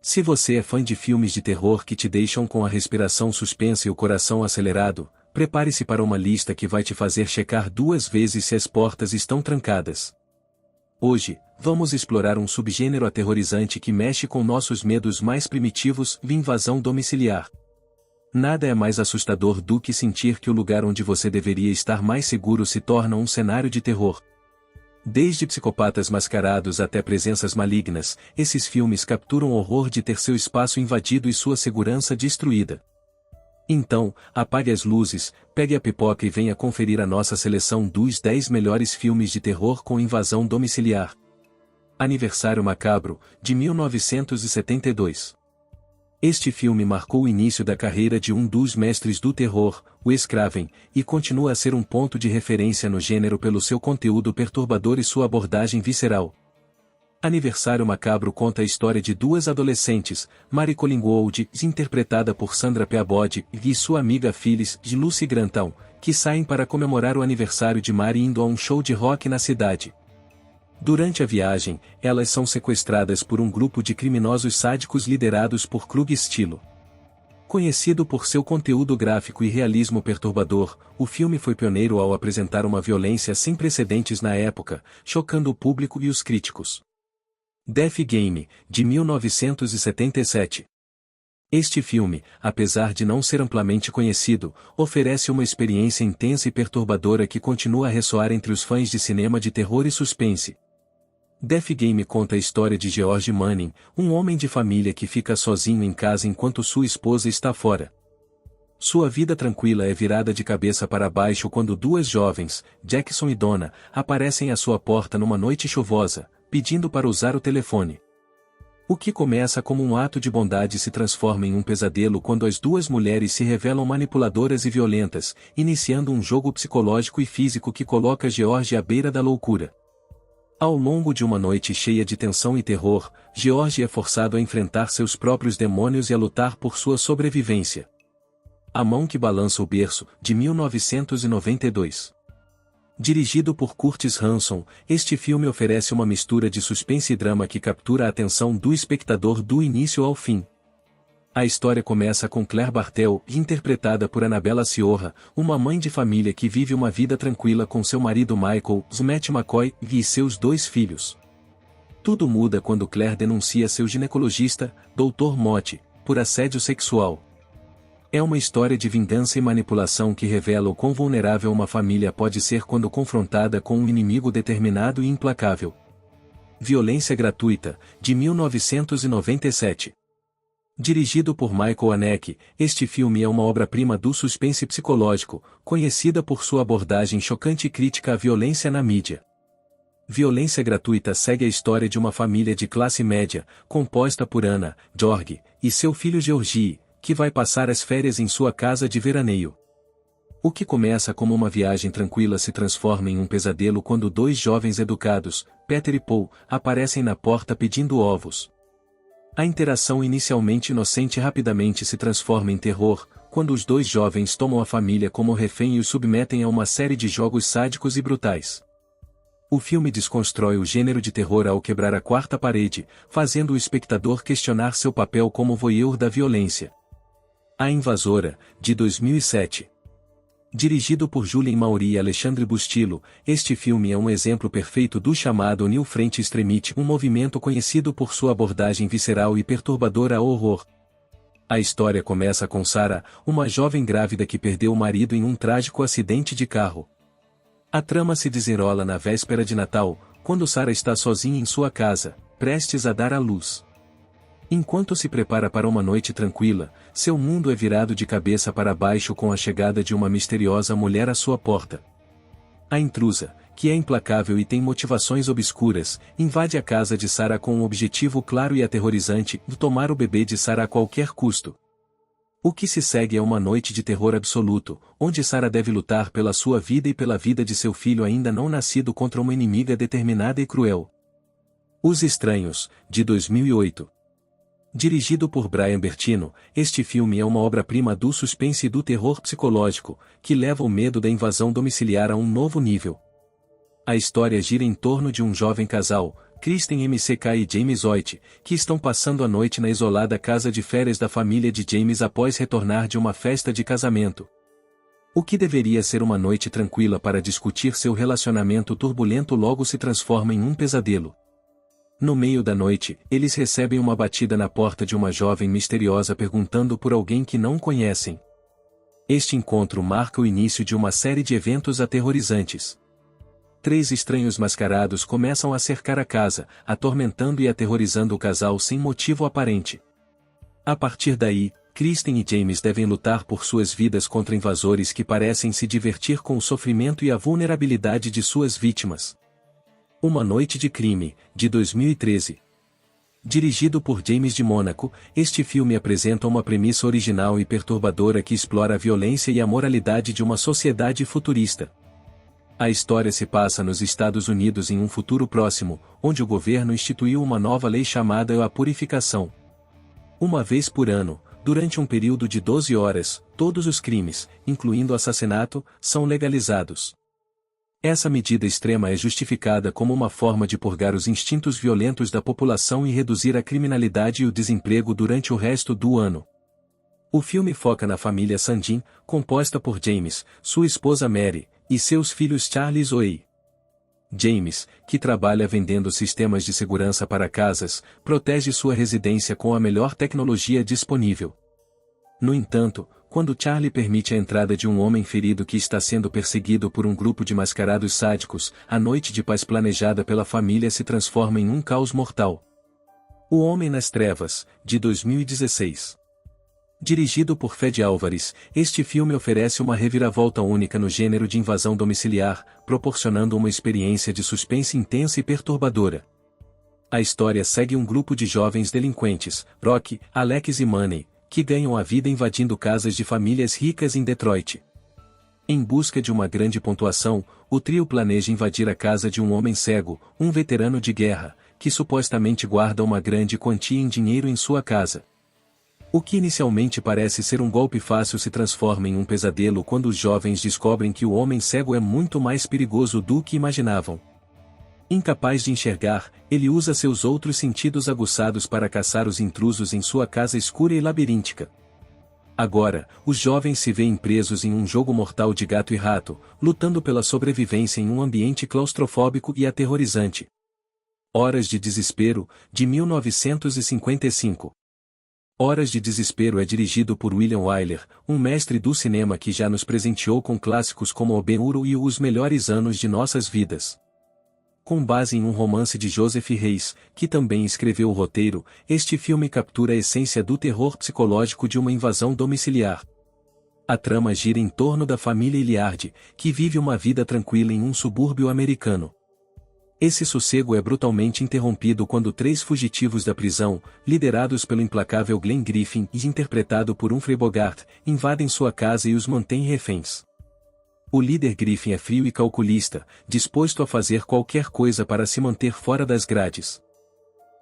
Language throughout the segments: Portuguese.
Se você é fã de filmes de terror que te deixam com a respiração suspensa e o coração acelerado, prepare-se para uma lista que vai te fazer checar 2 vezes se as portas estão trancadas. Hoje, vamos explorar um subgênero aterrorizante que mexe com nossos medos mais primitivos, a invasão domiciliar. Nada é mais assustador do que sentir que o lugar onde você deveria estar mais seguro se torna um cenário de terror. Desde psicopatas mascarados até presenças malignas, esses filmes capturam o horror de ter seu espaço invadido e sua segurança destruída. Então, apague as luzes, pegue a pipoca e venha conferir a nossa seleção dos 10 melhores filmes de terror com invasão domiciliar. Aniversário Macabro, de 1972. Este filme marcou o início da carreira de um dos mestres do terror, Wes Craven, e continua a ser um ponto de referência no gênero pelo seu conteúdo perturbador e sua abordagem visceral. Aniversário Macabro conta a história de 2 adolescentes, Mary Collingwood, interpretada por Sandra Peabody, e sua amiga Phyllis, de Lucy Grantham, que saem para comemorar o aniversário de Mary indo a um show de rock na cidade. Durante a viagem, elas são sequestradas por um grupo de criminosos sádicos liderados por Krug Stilo. Conhecido por seu conteúdo gráfico e realismo perturbador, o filme foi pioneiro ao apresentar uma violência sem precedentes na época, chocando o público e os críticos. Death Game, de 1977. Este filme, apesar de não ser amplamente conhecido, oferece uma experiência intensa e perturbadora que continua a ressoar entre os fãs de cinema de terror e suspense. Death Game conta a história de George Manning, um homem de família que fica sozinho em casa enquanto sua esposa está fora. Sua vida tranquila é virada de cabeça para baixo quando 2 jovens, Jackson e Donna, aparecem à sua porta numa noite chuvosa, pedindo para usar o telefone. O que começa como um ato de bondade se transforma em um pesadelo quando as 2 mulheres se revelam manipuladoras e violentas, iniciando um jogo psicológico e físico que coloca George à beira da loucura. Ao longo de uma noite cheia de tensão e terror, George é forçado a enfrentar seus próprios demônios e a lutar por sua sobrevivência. A Mão que Balança o Berço, de 1992. Dirigido por Curtis Hanson, este filme oferece uma mistura de suspense e drama que captura a atenção do espectador do início ao fim. A história começa com Claire Bartel, interpretada por Annabella Sciorra, uma mãe de família que vive uma vida tranquila com seu marido Michael, Matt McCoy, e seus 2 filhos. Tudo muda quando Claire denuncia seu ginecologista, Dr. Mott, por assédio sexual. É uma história de vingança e manipulação que revela o quão vulnerável uma família pode ser quando confrontada com um inimigo determinado e implacável. Violência Gratuita, de 1997. Dirigido por Michael Haneke, este filme é uma obra-prima do suspense psicológico, conhecida por sua abordagem chocante e crítica à violência na mídia. Violência Gratuita segue a história de uma família de classe média, composta por Anna, George, e seu filho Georgie, que vai passar as férias em sua casa de veraneio. O que começa como uma viagem tranquila se transforma em um pesadelo quando 2 jovens educados, Peter e Paul, aparecem na porta pedindo ovos. A interação inicialmente inocente rapidamente se transforma em terror, quando os 2 jovens tomam a família como refém e os submetem a uma série de jogos sádicos e brutais. O filme desconstrói o gênero de terror ao quebrar a 4ª parede, fazendo o espectador questionar seu papel como voyeur da violência. A Invasora, de 2007. Dirigido por Julien Maury e Alexandre Bustillo, este filme é um exemplo perfeito do chamado New French Extremity, um movimento conhecido por sua abordagem visceral e perturbadora ao horror. A história começa com Sarah, uma jovem grávida que perdeu o marido em um trágico acidente de carro. A trama se desenrola na véspera de Natal, quando Sarah está sozinha em sua casa, prestes a dar à luz. Enquanto se prepara para uma noite tranquila, seu mundo é virado de cabeça para baixo com a chegada de uma misteriosa mulher à sua porta. A intrusa, que é implacável e tem motivações obscuras, invade a casa de Sarah com um objetivo claro e aterrorizante, de tomar o bebê de Sarah a qualquer custo. O que se segue é uma noite de terror absoluto, onde Sarah deve lutar pela sua vida e pela vida de seu filho ainda não nascido contra uma inimiga determinada e cruel. Os Estranhos, de 2008. Dirigido por Brian Bertino, este filme é uma obra-prima do suspense e do terror psicológico, que leva o medo da invasão domiciliar a um novo nível. A história gira em torno de um jovem casal, Kristen McK e James Hoyt, que estão passando a noite na isolada casa de férias da família de James após retornar de uma festa de casamento. O que deveria ser uma noite tranquila para discutir seu relacionamento turbulento logo se transforma em um pesadelo. No meio da noite, eles recebem uma batida na porta de uma jovem misteriosa perguntando por alguém que não conhecem. Este encontro marca o início de uma série de eventos aterrorizantes. 3 estranhos mascarados começam a cercar a casa, atormentando e aterrorizando o casal sem motivo aparente. A partir daí, Kristen e James devem lutar por suas vidas contra invasores que parecem se divertir com o sofrimento e a vulnerabilidade de suas vítimas. Uma Noite de Crime, de 2013. Dirigido por James de Mônaco, este filme apresenta uma premissa original e perturbadora que explora a violência e a moralidade de uma sociedade futurista. A história se passa nos Estados Unidos em um futuro próximo, onde o governo instituiu uma nova lei chamada a purificação. Uma vez por ano, durante um período de 12 horas, todos os crimes, incluindo assassinato, são legalizados. Essa medida extrema é justificada como uma forma de purgar os instintos violentos da população e reduzir a criminalidade e o desemprego durante o resto do ano. O filme foca na família Sandin, composta por James, sua esposa Mary, e seus filhos Charlie e Zoe. James, que trabalha vendendo sistemas de segurança para casas, protege sua residência com a melhor tecnologia disponível. No entanto, quando Charlie permite a entrada de um homem ferido que está sendo perseguido por um grupo de mascarados sádicos, a noite de paz planejada pela família se transforma em um caos mortal. O Homem nas Trevas, de 2016. Dirigido por Fede Álvares, este filme oferece uma reviravolta única no gênero de invasão domiciliar, proporcionando uma experiência de suspense intensa e perturbadora. A história segue um grupo de jovens delinquentes, Rocky, Alex e Money, que ganham a vida invadindo casas de famílias ricas em Detroit. Em busca de uma grande pontuação, o trio planeja invadir a casa de um homem cego, um veterano de guerra, que supostamente guarda uma grande quantia em dinheiro em sua casa. O que inicialmente parece ser um golpe fácil se transforma em um pesadelo quando os jovens descobrem que o homem cego é muito mais perigoso do que imaginavam. Incapaz de enxergar, ele usa seus outros sentidos aguçados para caçar os intrusos em sua casa escura e labiríntica. Agora, os jovens se veem presos em um jogo mortal de gato e rato, lutando pela sobrevivência em um ambiente claustrofóbico e aterrorizante. Horas de Desespero, de 1955. Horas de Desespero é dirigido por William Wyler, um mestre do cinema que já nos presenteou com clássicos como O Ben-Hur e Os Melhores Anos de Nossas Vidas. Com base em um romance de Joseph Reis, que também escreveu o roteiro, este filme captura a essência do terror psicológico de uma invasão domiciliar. A trama gira em torno da família Hilliard, que vive uma vida tranquila em um subúrbio americano. Esse sossego é brutalmente interrompido quando 3 fugitivos da prisão, liderados pelo implacável Glenn Griffin e interpretado por Humphrey Bogart, invadem sua casa e os mantêm reféns. O líder Griffin é frio e calculista, disposto a fazer qualquer coisa para se manter fora das grades.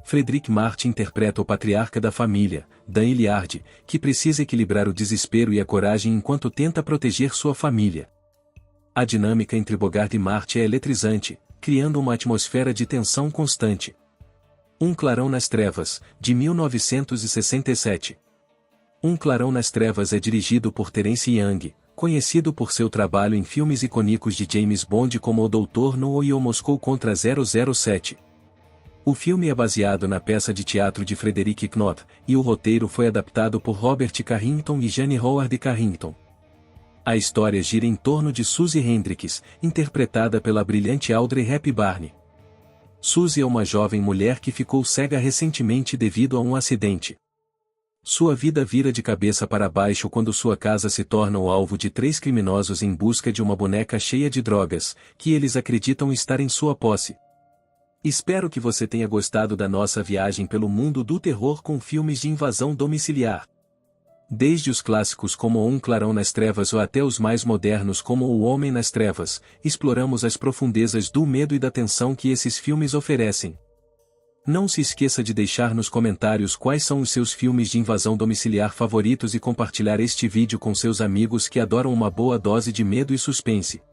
Frederick Martin interpreta o patriarca da família, Dan Hilliard, que precisa equilibrar o desespero e a coragem enquanto tenta proteger sua família. A dinâmica entre Bogart e Martin é eletrizante, criando uma atmosfera de tensão constante. Um Clarão nas Trevas, de 1967. Um Clarão nas Trevas é dirigido por Terence Young, conhecido por seu trabalho em filmes icônicos de James Bond como O Doutor No e O Moscou contra 007. O filme é baseado na peça de teatro de Frederick Knott, e o roteiro foi adaptado por Robert Carrington e Jane Howard Carrington. A história gira em torno de Suzy Hendricks, interpretada pela brilhante Audrey Hepburn. Suzy é uma jovem mulher que ficou cega recentemente devido a um acidente. Sua vida vira de cabeça para baixo quando sua casa se torna o alvo de 3 criminosos em busca de uma boneca cheia de drogas, que eles acreditam estar em sua posse. Espero que você tenha gostado da nossa viagem pelo mundo do terror com filmes de invasão domiciliar. Desde os clássicos como Um Clarão nas Trevas ou até os mais modernos como O Homem nas Trevas, exploramos as profundezas do medo e da tensão que esses filmes oferecem. Não se esqueça de deixar nos comentários quais são os seus filmes de invasão domiciliar favoritos e compartilhar este vídeo com seus amigos que adoram uma boa dose de medo e suspense.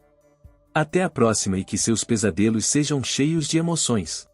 Até a próxima e que seus pesadelos sejam cheios de emoções.